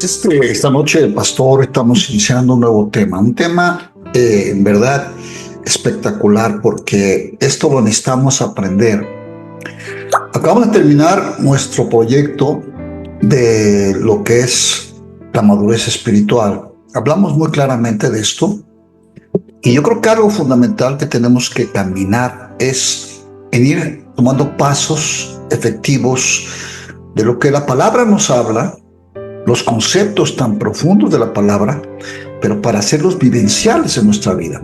Esta noche, pastor, estamos iniciando un nuevo tema, en verdad espectacular porque esto lo necesitamos aprender. Acabamos de terminar nuestro proyecto de lo que es la madurez espiritual. Hablamos muy claramente de esto y yo creo que algo fundamental que tenemos que caminar es en ir tomando pasos efectivos de lo que la palabra nos habla, los conceptos tan profundos de la palabra, pero para hacerlos vivenciales en nuestra vida.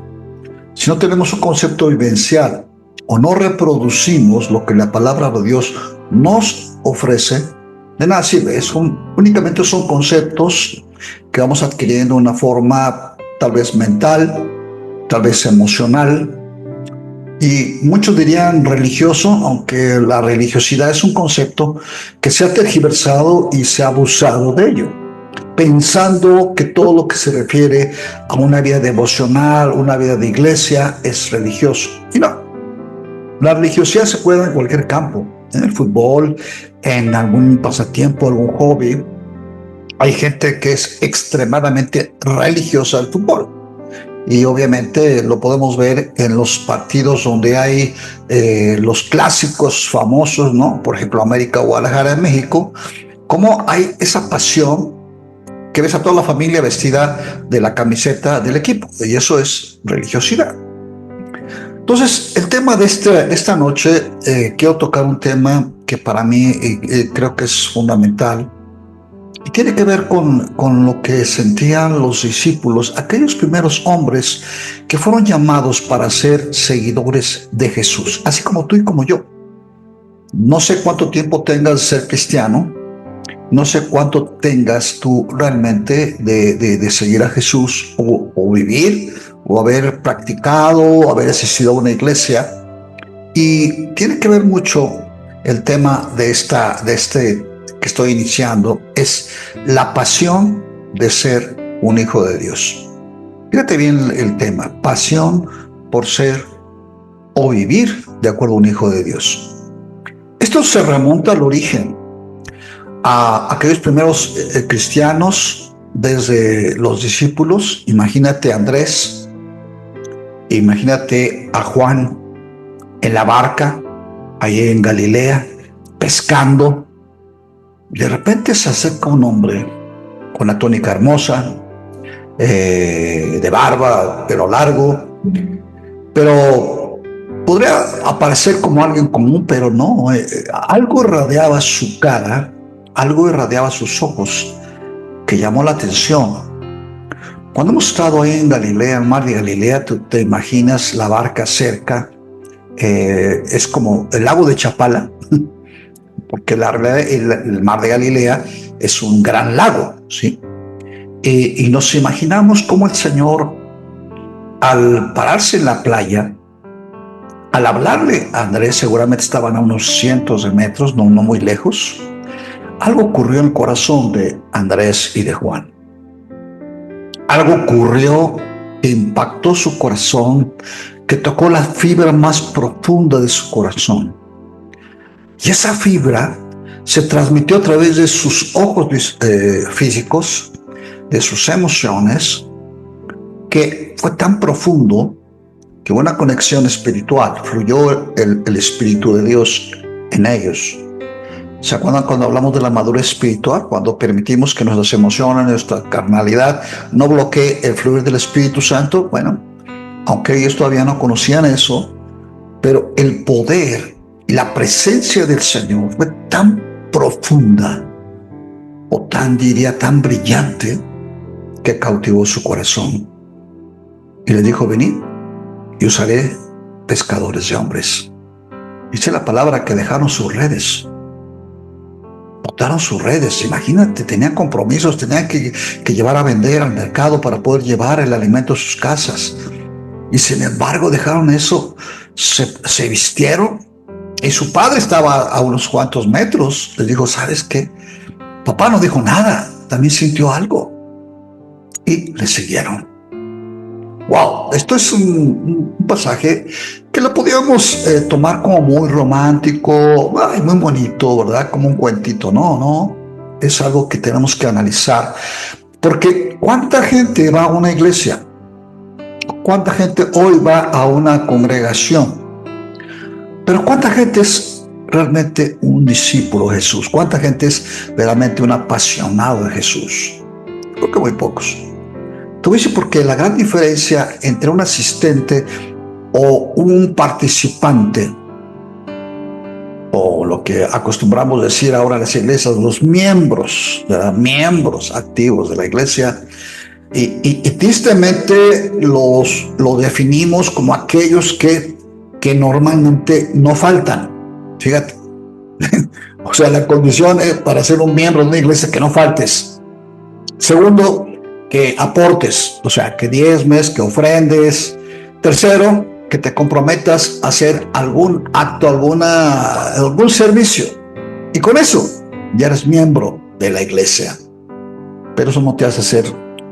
Si no tenemos un concepto vivencial o no reproducimos lo que la palabra de Dios nos ofrece, de nada sirve. Únicamente son conceptos que vamos adquiriendo de una forma tal vez mental, tal vez emocional, y muchos dirían religioso, aunque la religiosidad es un concepto que se ha tergiversado y se ha abusado de ello, pensando que todo lo que se refiere a una vida devocional, una vida de iglesia, es religioso. Y no, la religiosidad se puede dar en cualquier campo, en el fútbol, en algún pasatiempo, algún hobby. Hay gente que es extremadamente religiosa del fútbol. Y obviamente lo podemos ver en los partidos donde hay los clásicos famosos, ¿no? Por ejemplo, América Guadalajara en México, cómo hay esa pasión que ves a toda la familia vestida de la camiseta del equipo. Y eso es religiosidad. Entonces, el tema de esta noche, quiero tocar un tema que para mí creo que es fundamental. Y tiene que ver con lo que sentían los discípulos, aquellos primeros hombres que fueron llamados para ser seguidores de Jesús, así como tú y como yo. No sé cuánto tiempo tengas de ser cristiano, no sé cuánto tengas tú realmente de seguir a Jesús o vivir, o haber practicado, o haber asistido a una iglesia. Y tiene que ver mucho el tema de este que estoy iniciando, es la pasión de ser un hijo de Dios. Fíjate bien el tema, pasión por ser o vivir de acuerdo a un hijo de Dios. Esto se remonta al origen, a aquellos primeros cristianos, desde los discípulos. Imagínate a Andrés, imagínate a Juan en la barca, allí en Galilea, pescando. De repente se acerca un hombre con la túnica hermosa, de barba, pelo largo, pero podría aparecer como alguien común, pero no. Algo irradiaba su cara, algo irradiaba sus ojos, que llamó la atención. Cuando hemos estado ahí en Galilea, en el mar de Galilea, tú te imaginas la barca cerca, es como el lago de Chapala, porque el mar de Galilea es un gran lago, ¿sí? Y nos imaginamos cómo el Señor, al pararse en la playa, al hablarle a Andrés, seguramente estaban a unos cientos de metros, no muy lejos, algo ocurrió en el corazón de Andrés y de Juan. Algo ocurrió que impactó su corazón, que tocó la fibra más profunda de su corazón. Y esa fibra se transmitió a través de sus ojos físicos, de sus emociones, que fue tan profundo que una conexión espiritual, fluyó el Espíritu de Dios en ellos. ¿Se acuerdan cuando hablamos de la madurez espiritual? Cuando permitimos que nuestras emociones, nuestra carnalidad no bloquee el fluir del Espíritu Santo. Bueno, aunque ellos todavía no conocían eso, pero el poder y la presencia del Señor fue tan profunda, o tan brillante, que cautivó su corazón. Y le dijo: venid, y os haré pescadores de hombres. Dice la palabra que dejaron sus redes, botaron sus redes. Imagínate, tenían compromisos, tenían que llevar a vender al mercado para poder llevar el alimento a sus casas. Y sin embargo dejaron eso, se vistieron. Y su padre estaba a unos cuantos metros. Le dijo: ¿sabes qué? Papá no dijo nada, también sintió algo. Y le siguieron. Wow, esto es un pasaje que lo podíamos tomar como muy romántico, muy bonito, ¿verdad? Como un cuentito. No. es algo que tenemos que analizar. Porque ¿cuánta gente va a una iglesia? ¿Cuánta gente hoy va a una congregación? Pero ¿cuánta gente es realmente un discípulo de Jesús? ¿Cuánta gente es realmente un apasionado de Jesús? Creo que muy pocos. Te voy a decir porque la gran diferencia entre un asistente o un participante, o lo que acostumbramos decir ahora en las iglesias, los miembros, ¿verdad? Miembros activos de la iglesia, y tristemente lo definimos como aquellos que normalmente no faltan. Fíjate. O sea, la condición es para ser un miembro de una iglesia que no faltes. Segundo, que aportes, o sea, que diezmes, que ofrendes. Tercero, que te comprometas a hacer algún acto, algún servicio. Y con eso ya eres miembro de la iglesia. Pero eso no te hace ser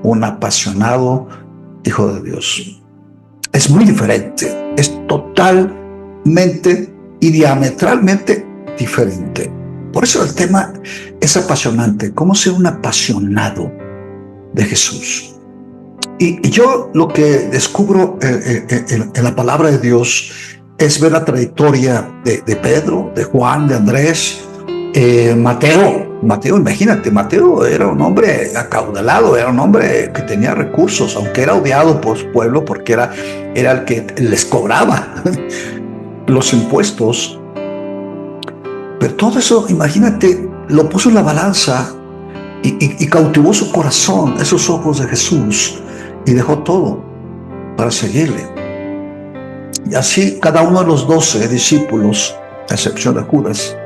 un apasionado hijo de Dios. Es muy diferente. Es totalmente y diametralmente diferente. Por eso el tema es apasionante. ¿Cómo ser un apasionado de Jesús? Y yo lo que descubro en la palabra de Dios es ver la trayectoria de Pedro, de Juan, de Andrés, Mateo, imagínate, Mateo era un hombre acaudalado, era un hombre que tenía recursos, aunque era odiado por su pueblo porque era el que les cobraba los impuestos. Pero todo eso, imagínate, lo puso en la balanza y cautivó su corazón, esos ojos de Jesús, y dejó todo para seguirle. Y así cada uno de los 12 discípulos, a excepción de Judas,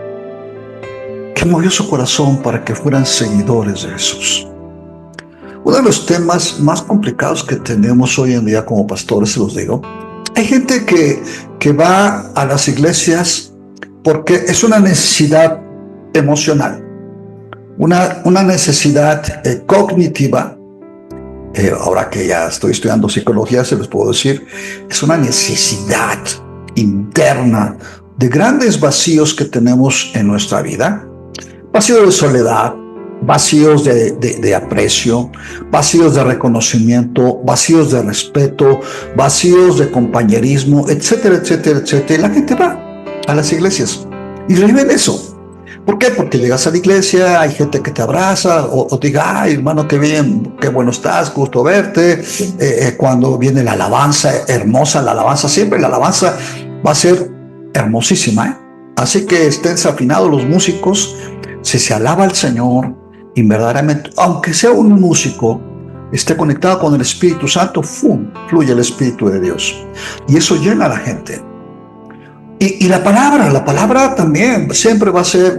que movió su corazón para que fueran seguidores de Jesús. Uno de los temas más complicados que tenemos hoy en día como pastores, se los digo, hay gente que va a las iglesias porque es una necesidad emocional, una necesidad cognitiva. Ahora que ya estoy estudiando psicología, se los puedo decir, es una necesidad interna de grandes vacíos que tenemos en nuestra vida. Vacíos de soledad, vacíos de aprecio, vacíos de reconocimiento, vacíos de respeto, vacíos de compañerismo, etcétera, etcétera, etcétera. Y la gente va a las iglesias y reviven eso. ¿Por qué? Porque llegas a la iglesia, hay gente que te abraza o te diga, ay, hermano, qué bien, qué bueno estás, gusto verte. Cuando viene la alabanza, hermosa la alabanza, siempre la alabanza va a ser hermosísima, Así que estén desafinados los músicos, si se alaba al Señor, y verdaderamente, aunque sea un músico, esté conectado con el Espíritu Santo, fluye el Espíritu de Dios. Y eso llena a la gente. Y la palabra también siempre va a ser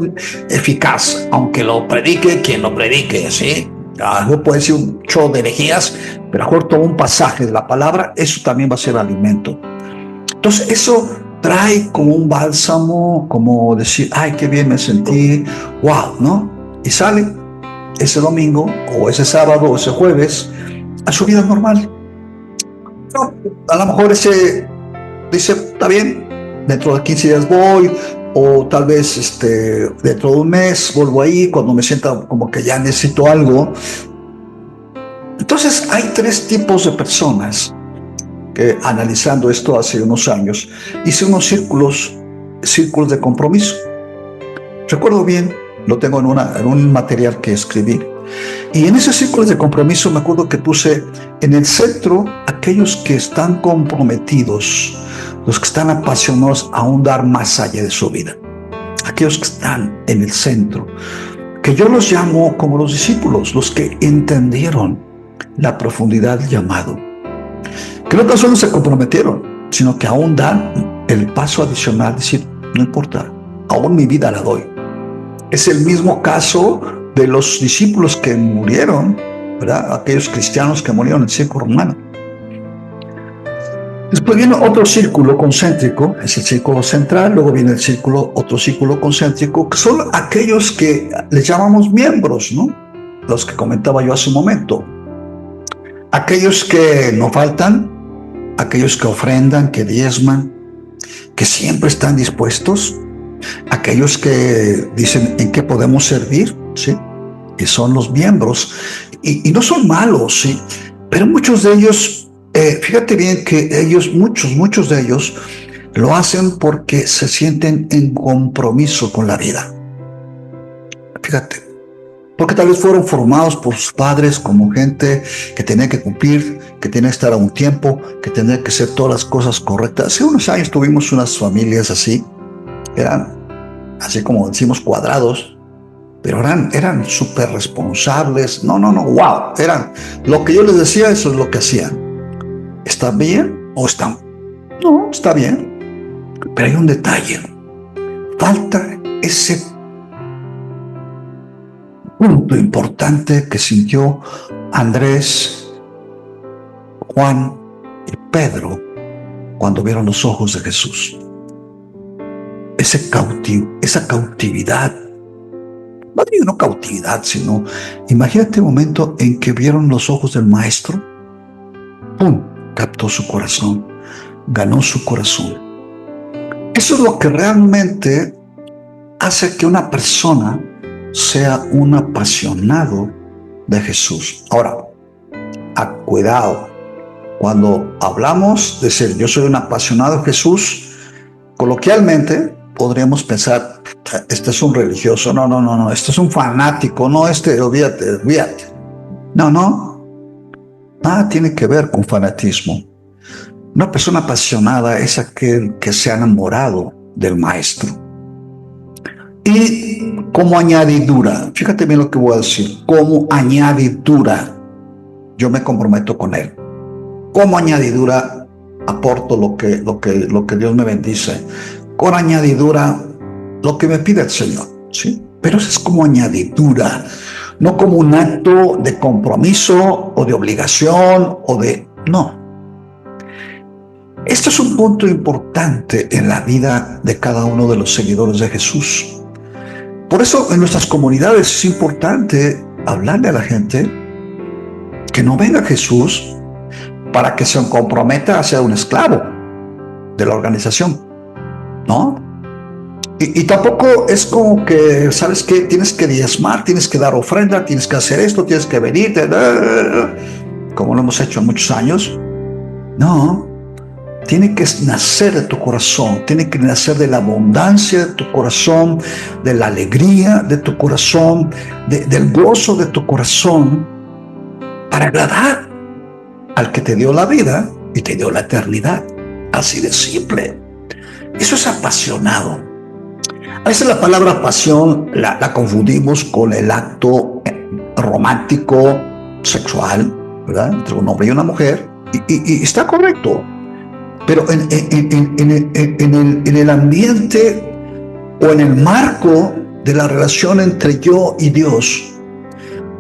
eficaz, aunque lo predique quien lo predique, ¿sí? Algo puede ser un show de herejías, pero mejor todo un pasaje de la palabra, eso también va a ser alimento. Entonces eso trae como un bálsamo, como decir, ay, qué bien me sentí, wow, ¿no? Y sale ese domingo, o ese sábado, o ese jueves, a su vida normal. No, a lo mejor ese dice, está bien, dentro de 15 días voy, o tal vez dentro de un mes vuelvo ahí, cuando me sienta como que ya necesito algo. Entonces hay tres tipos de personas que, analizando esto hace unos años, hice unos círculos de compromiso. Recuerdo bien, lo tengo en un material que escribí, y en esos círculos de compromiso me acuerdo que puse en el centro aquellos que están comprometidos, los que están apasionados a un dar más allá de su vida, aquellos que están en el centro, que yo los llamo como los discípulos, los que entendieron la profundidad del llamado, que no tan solo se comprometieron, sino que aún dan el paso adicional, decir, no importa, aún mi vida la doy. Es el mismo caso de los discípulos que murieron, ¿verdad? Aquellos cristianos que murieron en el circo romano. Después viene otro círculo concéntrico, es el círculo central, luego viene otro círculo concéntrico, que son aquellos que les llamamos miembros, ¿no? Los que comentaba yo hace un momento. Aquellos que no faltan, aquellos que ofrendan, que diezman, que siempre están dispuestos, aquellos que dicen en qué podemos servir, ¿sí? y son los miembros, y no son malos, ¿sí? Pero muchos de ellos, fíjate bien que ellos, muchos de ellos, lo hacen porque se sienten en compromiso con la vida. Fíjate, porque tal vez fueron formados por sus padres como gente que tenía que cumplir, que tenía que estar a un tiempo, que tenía que hacer todas las cosas correctas. Hace unos años tuvimos unas familias así, eran así como decimos cuadrados, pero eran súper responsables. No, wow, eran lo que yo les decía, eso es lo que hacían. ¿Está bien o está? No, está bien, pero hay un detalle. Falta ese punto importante que sintió Andrés, Juan y Pedro cuando vieron los ojos de Jesús. Esa cautividad, no digo no cautividad, sino imagínate el momento en que vieron los ojos del maestro, ¡pum!, captó su corazón, ganó su corazón. Eso es lo que realmente hace que una persona sea un apasionado de Jesús. Ahora, cuidado, cuando hablamos de ser yo soy un apasionado de Jesús, coloquialmente podríamos pensar, este es un religioso, no, este es un fanático, no, olvídate. No, nada tiene que ver con fanatismo. Una persona apasionada es aquel que se ha enamorado del maestro. Y como añadidura, fíjate bien lo que voy a decir, como añadidura, yo me comprometo con él. Como añadidura, aporto lo que Dios me bendice. Con añadidura, lo que me pide el Señor, ¿sí? Pero eso es como añadidura, no como un acto de compromiso o de obligación no. Esto es un punto importante en la vida de cada uno de los seguidores de Jesús. Por eso en nuestras comunidades es importante hablarle a la gente que no venga a Jesús para que se comprometa a ser un esclavo de la organización, ¿no? Y tampoco es como que, ¿sabes qué? Tienes que diezmar, tienes que dar ofrenda, tienes que hacer esto, tienes que venir, como lo hemos hecho en muchos años. No, tiene que nacer de tu corazón, tiene que nacer de la abundancia de tu corazón, de la alegría de tu corazón, del gozo de tu corazón, para agradar al que te dio la vida y te dio la eternidad. Así de simple. Eso es apasionado. A veces la palabra pasión la confundimos con el acto romántico, sexual, ¿verdad?, entre un hombre y una mujer, y está correcto. Pero en el ambiente o en el marco de la relación entre yo y Dios,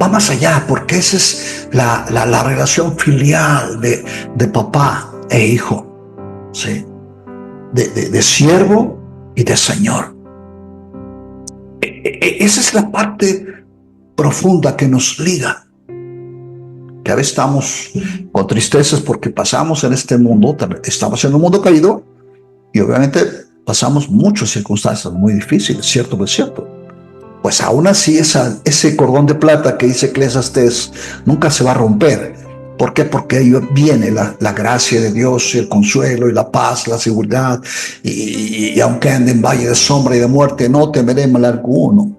va más allá, porque esa es la relación filial de papá e hijo, ¿sí?, de siervo y de Señor. Esa es la parte profunda que nos liga. Que a veces estamos con tristezas porque pasamos en este mundo, estamos en un mundo caído y obviamente pasamos muchas circunstancias muy difíciles, ¿cierto? Pues cierto. Pues aún así ese cordón de plata que dice Eclesiastés nunca se va a romper. ¿Por qué? Porque ahí viene la gracia de Dios, el consuelo y la paz, la seguridad. Y aunque ande en valle de sombra y de muerte, no temeré mal alguno.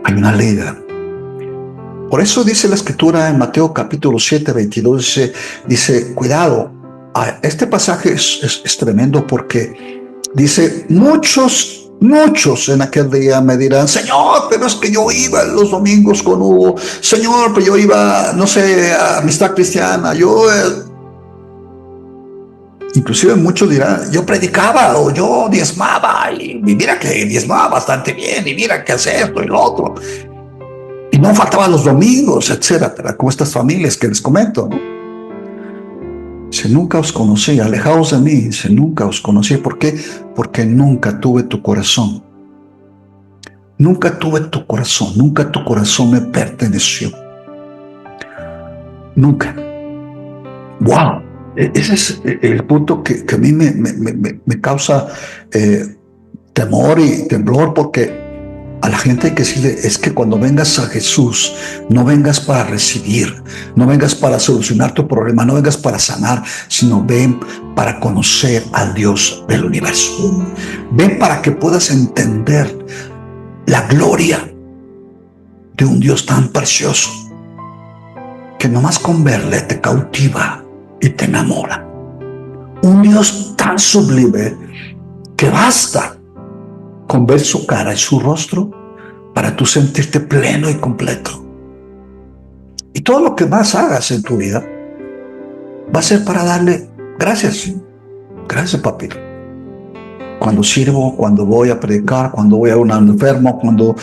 Hay una liga. Por eso dice la Escritura en Mateo capítulo 7, 22, dice, cuidado. Este pasaje es tremendo porque dice, muchos en aquel día me dirán, Señor, pero es que yo iba los domingos con Hugo. Señor, pero yo iba, no sé, a Amistad Cristiana. Inclusive muchos dirán, yo predicaba o yo diezmaba y mira que diezmaba bastante bien y mira que hace esto y lo otro. Y no faltaban los domingos, etcétera, como estas familias que les comento, ¿no? Dice, nunca os conocí, alejaos de mí. Dice, nunca os conocí. ¿Por qué? Porque nunca tuve tu corazón. Nunca tuve tu corazón. Nunca tu corazón me perteneció. Nunca. ¡Wow! Ese es el punto que a mí me causa temor y temblor, porque A la gente hay que decirle, es que cuando vengas a Jesús, no vengas para recibir, no vengas para solucionar tu problema, no vengas para sanar, sino ven para conocer al Dios del universo. Ven para que puedas entender la gloria de un Dios tan precioso que nomás con verle te cautiva y te enamora. Un Dios tan sublime que basta con ver su cara y su rostro para tú sentirte pleno y completo. Y todo lo que más hagas en tu vida va a ser para darle gracias. Gracias, papito. Cuando sirvo, cuando voy a predicar, cuando voy a un enfermo, cuando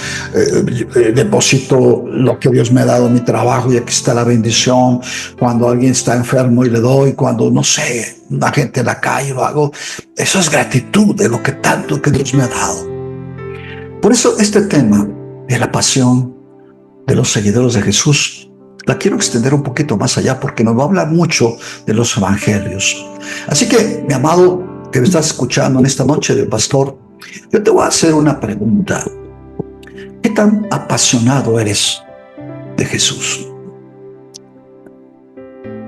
deposito lo que Dios me ha dado en mi trabajo y aquí está la bendición, cuando alguien está enfermo y le doy, cuando, no sé, la gente en la calle lo hago. Eso es gratitud de lo que tanto que Dios me ha dado. Por eso este tema de la pasión de los seguidores de Jesús la quiero extender un poquito más allá porque nos va a hablar mucho de los evangelios. Así que, mi amado, que me estás escuchando en esta noche del pastor, yo te voy a hacer una pregunta. ¿Qué tan apasionado eres de Jesús?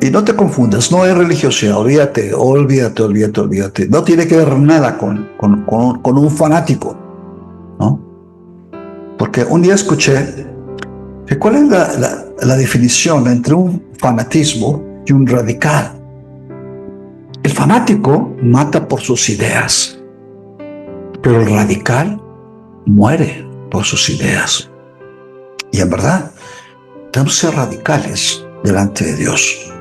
Y no te confundas, no es religiosidad, olvídate. No tiene que ver nada con un fanático, ¿no? Porque un día escuché que cuál es la definición entre un fanatismo y un radical. El fanático mata por sus ideas, pero el radical muere por sus ideas. Y en verdad, tenemos que ser radicales delante de Dios.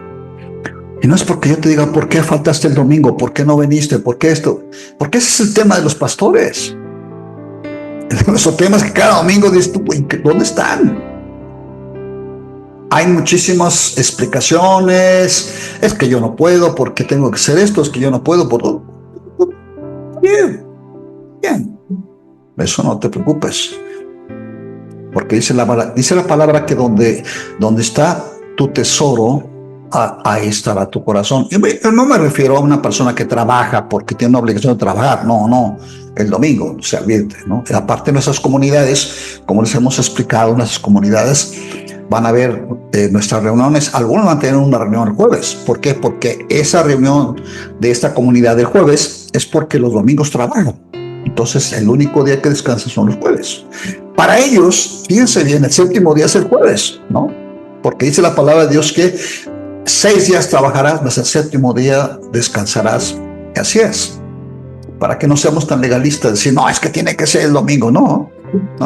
Y no es porque yo te diga, ¿por qué faltaste el domingo? ¿Por qué no viniste? ¿Por qué esto? Porque ese es el tema de los pastores. Esos temas que cada domingo dices tú, ¿dónde están? Hay muchísimas explicaciones. Es que yo no puedo, porque tengo que hacer esto, es que yo no puedo. Bien. Eso no te preocupes. Porque dice la palabra que donde está tu tesoro, ahí estará tu corazón. Yo no me refiero a una persona que trabaja porque tiene una obligación de trabajar. No. El domingo, se advierte, ¿no? Aparte de nuestras comunidades, como les hemos explicado, nuestras comunidades van a ver nuestras reuniones. Algunos van a tener una reunión el jueves. ¿Por qué? Porque esa reunión de esta comunidad del jueves es porque los domingos trabajan. Entonces, el único día que descansan son los jueves. Para ellos, fíjense bien, el séptimo día es el jueves, ¿no? Porque dice la palabra de Dios que 6 días trabajarás, mas el séptimo día descansarás. Y así es. Para que no seamos tan legalistas, decir, no, es que tiene que ser el domingo. No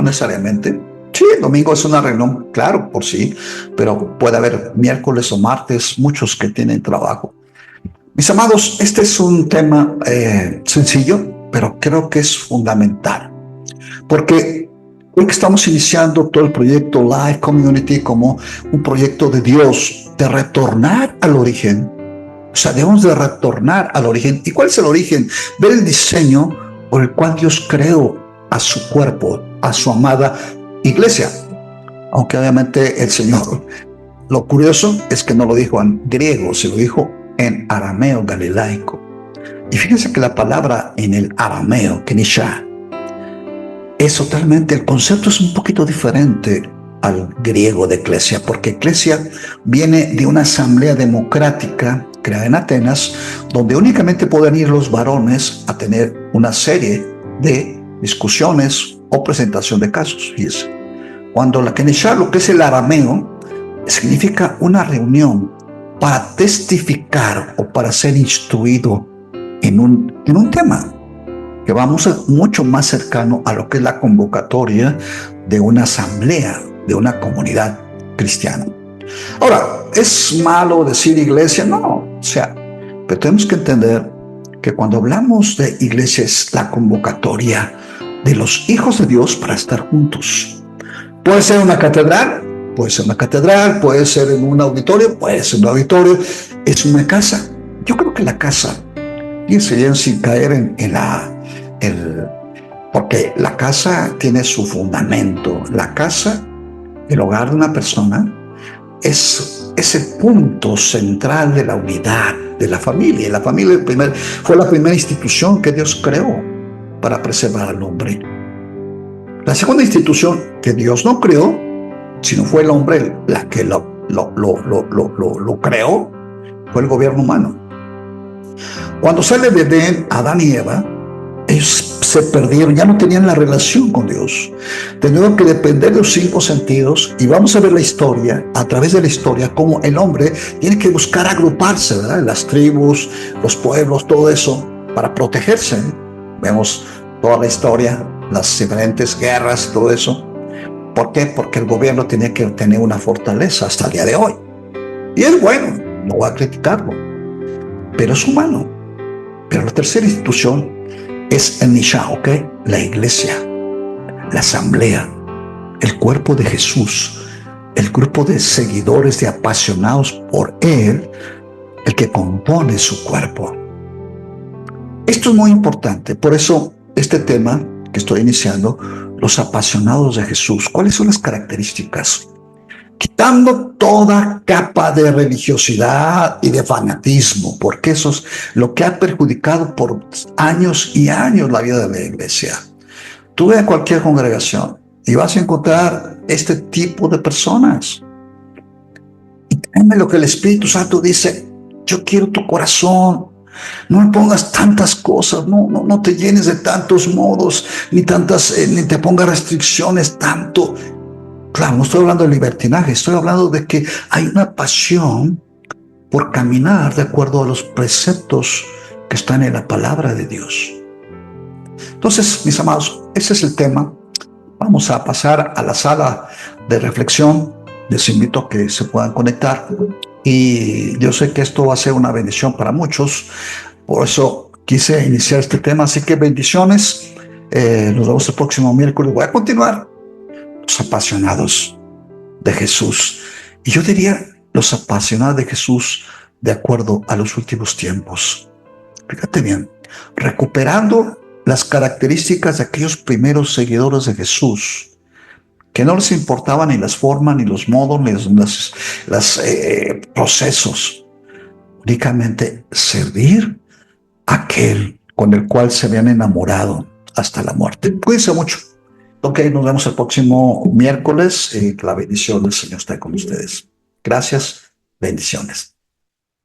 necesariamente. Sí, el domingo es una reunión, claro, por sí, pero puede haber miércoles o martes, muchos que tienen trabajo. Mis amados, este es un tema sencillo, pero creo que es fundamental. Porque hoy que estamos iniciando todo el proyecto Life Community como un proyecto de Dios, de retornar al origen. O sea, debemos de retornar al origen. ¿Y cuál es el origen? Ver el diseño por el cual Dios creó a su cuerpo, a su amada iglesia. Aunque obviamente el Señor, lo curioso es que no lo dijo en griego, se lo dijo en arameo galilaico. Y fíjense que la palabra en el arameo, kenisha, es totalmente, el concepto es un poquito diferente al griego de eclesia, porque eclesia viene de una asamblea democrática creada en Atenas, donde únicamente pueden ir los varones a tener una serie de discusiones o presentación de casos. Fíjense. Cuando la kenisha, lo que es el arameo, significa una reunión para testificar o para ser instruido en un tema que va mucho más cercano a lo que es la convocatoria de una asamblea, de una comunidad cristiana. Ahora, ¿es malo decir iglesia? No, o sea, pero tenemos que entender que cuando hablamos de iglesia es la convocatoria de los hijos de Dios para estar juntos. Puede ser una catedral, puede ser en un auditorio, puede ser un auditorio, es una casa. Yo creo que la casa, fíjense bien, sin caer porque la casa tiene su fundamento. La casa, el hogar de una persona, es el punto central de la unidad de la familia. La familia fue la primera institución que Dios creó para preservar al hombre. La segunda institución que Dios no creó, sino fue el hombre la que lo creó, fue el gobierno humano. Cuando sale de Edén, Adán y Eva, ellos se perdieron, ya no tenían la relación con Dios. Tenían que depender de los 5 sentidos, y vamos a ver la historia, a través de la historia, cómo el hombre tiene que buscar agruparse, ¿verdad? Las tribus, los pueblos, todo eso, para protegerse. Vemos toda la historia, las diferentes guerras, todo eso. ¿Por qué? Porque el gobierno tenía que tener una fortaleza hasta el día de hoy. Y es bueno, no voy a criticarlo, pero es humano. Pero la tercera institución es el Nisha, ¿ok? La iglesia, la asamblea, el cuerpo de Jesús, el grupo de seguidores, de apasionados por Él, el que compone su cuerpo. Esto es muy importante, por eso este tema que estoy iniciando, los apasionados de Jesús, ¿cuáles son las características? Quitando toda capa de religiosidad y de fanatismo, porque eso es lo que ha perjudicado por años y años la vida de la iglesia. Tú ve a cualquier congregación y vas a encontrar este tipo de personas. Y créeme lo que el Espíritu Santo dice: yo quiero tu corazón. No me pongas tantas cosas, no te llenes de tantos modos, ni te pongas restricciones tanto. Claro, no estoy hablando de libertinaje, estoy hablando de que hay una pasión por caminar de acuerdo a los preceptos que están en la palabra de Dios. Entonces, mis amados, ese es el tema. Vamos a pasar a la sala de reflexión. Les invito a que se puedan conectar. Y yo sé que esto va a ser una bendición para muchos. Por eso quise iniciar este tema. Así que bendiciones. Nos vemos el próximo miércoles. Voy a continuar. Los apasionados de Jesús. Y yo diría los apasionados de Jesús de acuerdo a los últimos tiempos. Fíjate bien, recuperando las características de aquellos primeros seguidores de Jesús, que no les importaban ni las formas, ni los modos, ni los procesos. Únicamente servir a aquel con el cual se habían enamorado hasta la muerte. Cuídense mucho. Ok, nos vemos el próximo miércoles. La bendición del Señor está con ustedes. Gracias, bendiciones.